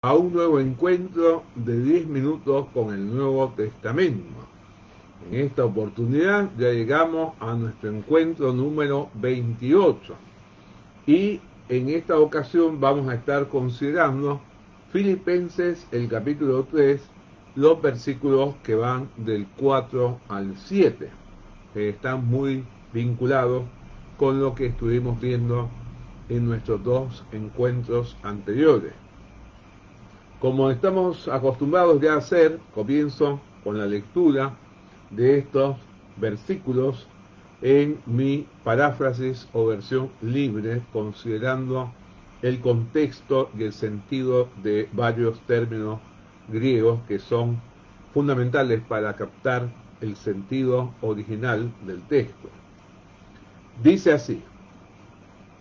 A un nuevo encuentro de 10 minutos con el Nuevo Testamento. En esta oportunidad ya llegamos a nuestro encuentro número 28 y en esta ocasión vamos a estar considerando Filipenses el capítulo 3, los versículos que van del 4 al 7, que están muy vinculados con lo que estuvimos viendo en nuestros dos encuentros anteriores. Como estamos acostumbrados ya a hacer, comienzo con la lectura de estos versículos en mi paráfrasis o versión libre, considerando el contexto y el sentido de varios términos griegos que son fundamentales para captar el sentido original del texto. Dice así: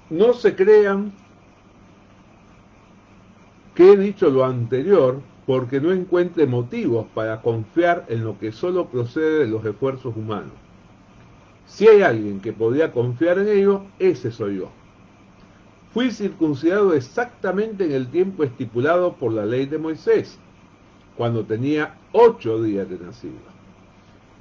no se crean que he dicho lo anterior porque no encuentre motivos para confiar en lo que solo procede de los esfuerzos humanos. Si hay alguien que podía confiar en ello, ese soy yo. Fui circuncidado exactamente en el tiempo estipulado por la ley de Moisés, cuando tenía 8 días de nacido.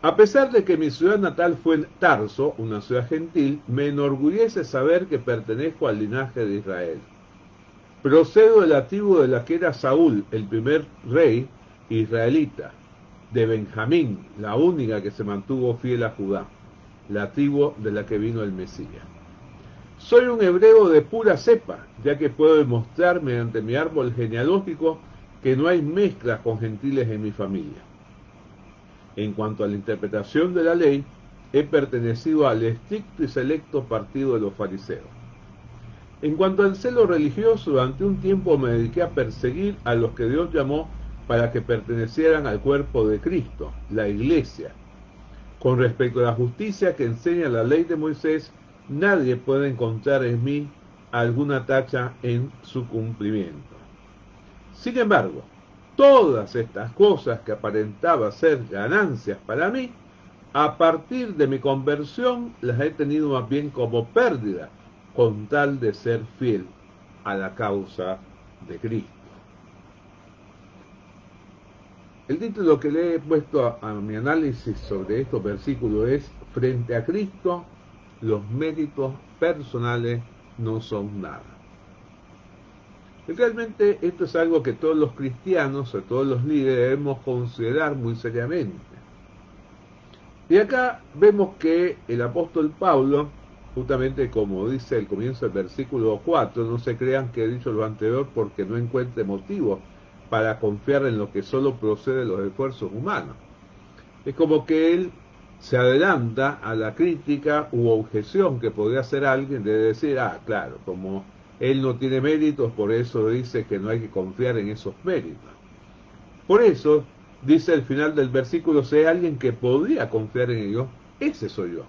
A pesar de que mi ciudad natal fue Tarso, una ciudad gentil, me enorgullece saber que pertenezco al linaje de Israel. Procedo de la tribu de la que era Saúl, el primer rey israelita, de Benjamín, la única que se mantuvo fiel a Judá, la tribu de la que vino el Mesías. Soy un hebreo de pura cepa, ya que puedo demostrar mediante mi árbol genealógico que no hay mezclas con gentiles en mi familia. En cuanto a la interpretación de la ley, he pertenecido al estricto y selecto partido de los fariseos. En cuanto al celo religioso, durante un tiempo me dediqué a perseguir a los que Dios llamó para que pertenecieran al cuerpo de Cristo, la Iglesia. Con respecto a la justicia que enseña la ley de Moisés, nadie puede encontrar en mí alguna tacha en su cumplimiento. Sin embargo, todas estas cosas que aparentaba ser ganancias para mí, a partir de mi conversión las he tenido más bien como pérdida, con tal de ser fiel a la causa de Cristo. El título que le he puesto a mi análisis sobre estos versículos es: frente a Cristo, los méritos personales no son nada. Y realmente esto es algo que todos los cristianos, o todos los líderes, debemos considerar muy seriamente. Y acá vemos que el apóstol Pablo, justamente como dice el comienzo del versículo 4, no se crean que he dicho lo anterior porque no encuentre motivo para confiar en lo que solo procede de los esfuerzos humanos. Es como que él se adelanta a la crítica u objeción que podría hacer alguien de decir: claro, como él no tiene méritos, por eso dice que no hay que confiar en esos méritos. Por eso dice al final del versículo: si hay alguien que podría confiar en ellos, ese soy yo.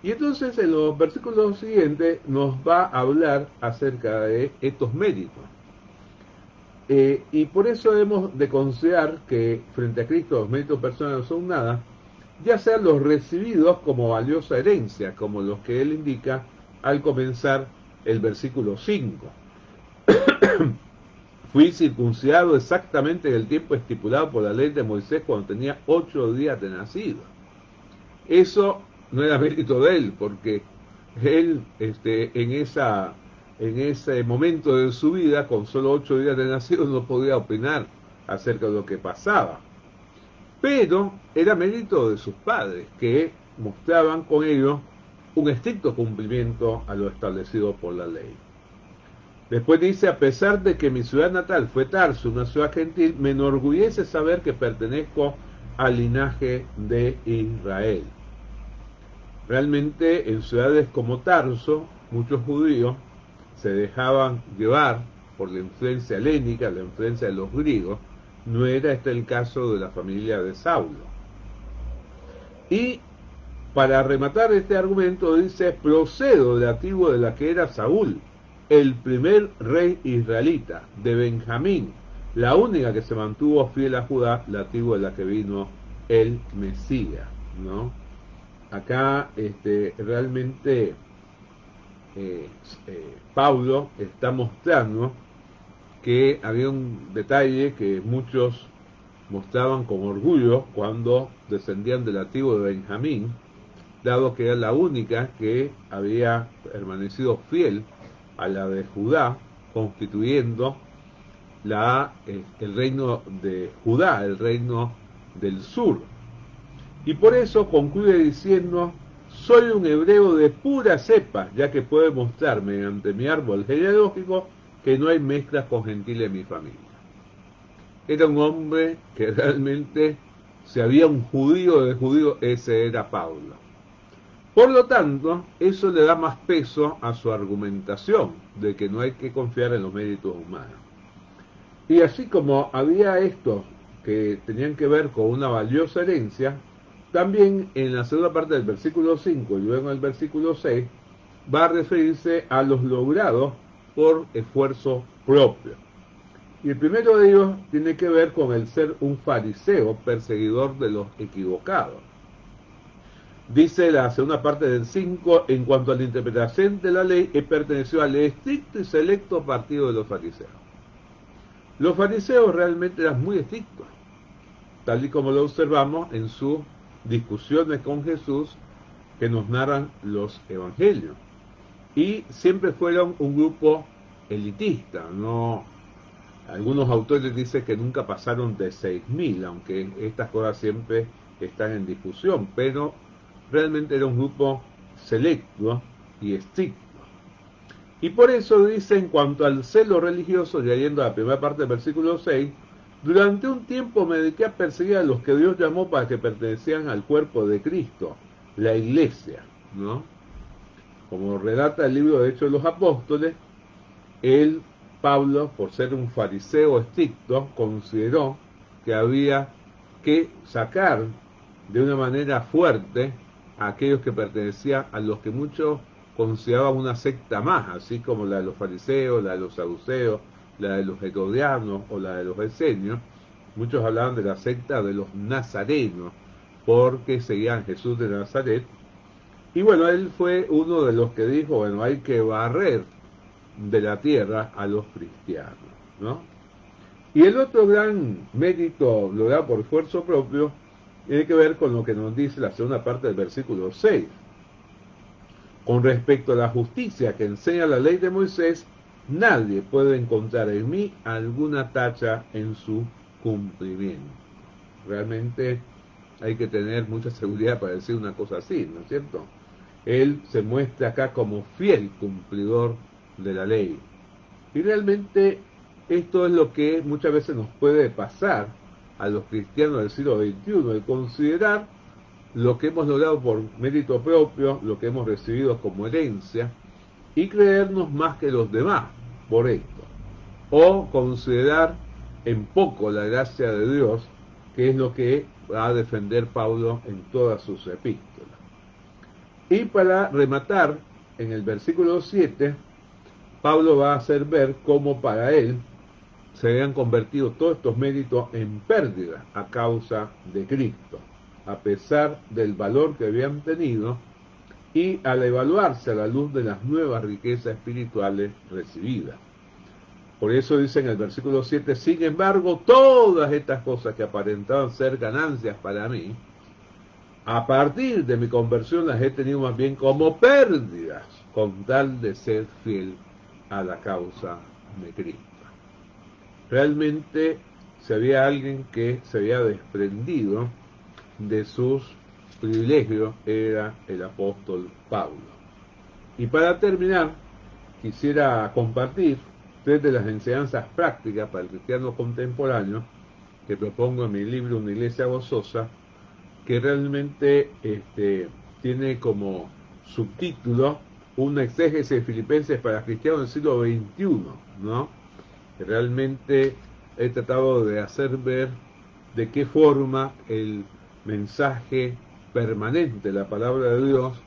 Y entonces en los versículos siguientes nos va a hablar acerca de estos méritos. Y por eso debemos de considerar que frente a Cristo los méritos personales no son nada, ya sean los recibidos como valiosa herencia, como los que él indica al comenzar el versículo 5. Fui circuncidado exactamente en el tiempo estipulado por la ley de Moisés cuando tenía 8 días de nacido. Eso no era mérito de él, porque él en ese momento de su vida, con solo 8 días de nacido, no podía opinar acerca de lo que pasaba. Pero era mérito de sus padres, que mostraban con ello un estricto cumplimiento a lo establecido por la ley. Después dice: a pesar de que mi ciudad natal fue Tarso, una ciudad gentil, me enorgullece saber que pertenezco al linaje de Israel. Realmente en ciudades como Tarso, muchos judíos se dejaban llevar por la influencia helénica, la influencia de los griegos. No era este el caso de la familia de Saulo. Y para rematar este argumento dice: procedo de la tribu de la que era Saúl, el primer rey israelita, de Benjamín, la única que se mantuvo fiel a Judá, la tribu de la que vino el Mesías, ¿no? Acá realmente Pablo está mostrando que había un detalle que muchos mostraban con orgullo cuando descendían de la tribu de Benjamín, dado que era la única que había permanecido fiel a la de Judá, constituyendo el reino de Judá, el reino del sur. Y por eso concluye diciendo: soy un hebreo de pura cepa, ya que puedo mostrar mediante mi árbol genealógico que no hay mezclas con gentiles en mi familia. Era un hombre que realmente, si había un judío de judío, ese era Pablo. Por lo tanto, eso le da más peso a su argumentación de que no hay que confiar en los méritos humanos. Y así como había estos que tenían que ver con una valiosa herencia, también en la segunda parte del versículo 5 y luego en el versículo 6 va a referirse a los logrados por esfuerzo propio. Y el primero de ellos tiene que ver con el ser un fariseo perseguidor de los equivocados. Dice la segunda parte del 5: en cuanto a la interpretación de la ley, he pertenecido al estricto y selecto partido de los fariseos. Los fariseos realmente eran muy estrictos, tal y como lo observamos en sus discusiones con Jesús que nos narran los evangelios. Y siempre fueron un grupo elitista, no. Algunos autores dicen que nunca pasaron de 6.000, aunque estas cosas siempre están en discusión, pero realmente era un grupo selecto y estricto. Y por eso dice, en cuanto al celo religioso, ya yendo a la primera parte del versículo 6, durante un tiempo me dediqué a perseguir a los que Dios llamó para que pertenecieran al cuerpo de Cristo, la iglesia, ¿no? Como relata el libro de Hechos de los Apóstoles, Pablo, por ser un fariseo estricto, consideró que había que sacar de una manera fuerte a aquellos que pertenecían a los que muchos consideraban una secta más, así como la de los fariseos, la de los saduceos, la de los herodianos o la de los esenios. Muchos hablaban de la secta de los nazarenos, porque seguían a Jesús de Nazaret. Y bueno, él fue uno de los que dijo, bueno, hay que barrer de la tierra a los cristianos, ¿no? Y el otro gran mérito logrado por esfuerzo propio tiene que ver con lo que nos dice la segunda parte del versículo 6. Con respecto a la justicia que enseña la ley de Moisés, nadie puede encontrar en mí alguna tacha en su cumplimiento. Realmente hay que tener mucha seguridad para decir una cosa así, ¿no es cierto? Él se muestra acá como fiel cumplidor de la ley. Y realmente esto es lo que muchas veces nos puede pasar a los cristianos del siglo XXI, el considerar lo que hemos logrado por mérito propio, lo que hemos recibido como herencia, y creernos más que los demás por esto, o considerar en poco la gracia de Dios, que es lo que va a defender Pablo en todas sus epístolas. Y para rematar, en el versículo 7, Pablo va a hacer ver cómo para él se habían convertido todos estos méritos en pérdida a causa de Cristo, a pesar del valor que habían tenido y al evaluarse a la luz de las nuevas riquezas espirituales recibidas. Por eso dice en el versículo 7, sin embargo, todas estas cosas que aparentaban ser ganancias para mí, a partir de mi conversión las he tenido más bien como pérdidas, con tal de ser fiel a la causa de Cristo. Realmente, si había alguien que se había desprendido de sus privilegios, era el apóstol Pablo. Y para terminar, quisiera compartir 3 de las enseñanzas prácticas para el cristiano contemporáneo que propongo en mi libro Una Iglesia Gozosa, que realmente tiene como subtítulo una exégesis de Filipenses para cristianos del siglo XXI, ¿no? Que realmente he tratado de hacer ver de qué forma el mensaje permanente, la palabra de Dios,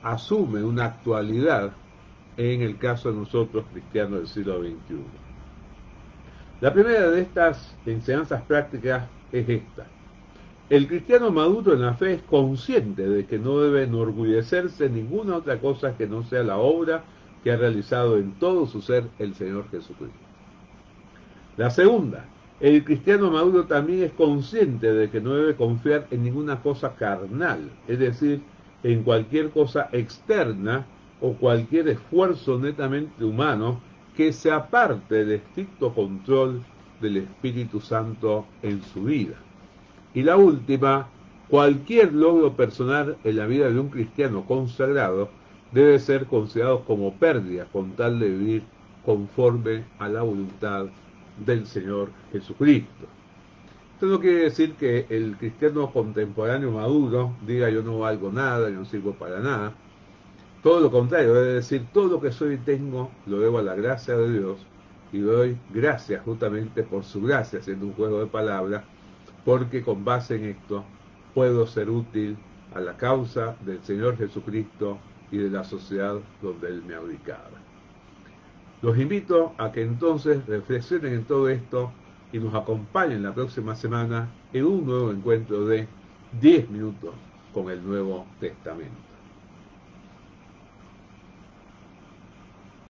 asume una actualidad en el caso de nosotros cristianos del siglo XXI. La primera de estas enseñanzas prácticas es esta. El cristiano maduro en la fe es consciente de que no debe enorgullecerse ninguna otra cosa que no sea la obra que ha realizado en todo su ser el Señor Jesucristo. La segunda, el cristiano maduro también es consciente de que no debe confiar en ninguna cosa carnal, es decir, en cualquier cosa externa o cualquier esfuerzo netamente humano que se aparte del estricto control del Espíritu Santo en su vida. Y la última, cualquier logro personal en la vida de un cristiano consagrado debe ser considerado como pérdida con tal de vivir conforme a la voluntad del Señor Jesucristo. Esto no quiere decir que el cristiano contemporáneo maduro diga yo no valgo nada, yo no sirvo para nada. Todo lo contrario, debe decir todo lo que soy y tengo lo debo a la gracia de Dios y doy gracias justamente por su gracia, haciendo un juego de palabras, porque con base en esto puedo ser útil a la causa del Señor Jesucristo y de la sociedad donde Él me ha ubicado. Los invito a que entonces reflexionen en todo esto y nos acompañen la próxima semana en un nuevo encuentro de 10 minutos con el Nuevo Testamento.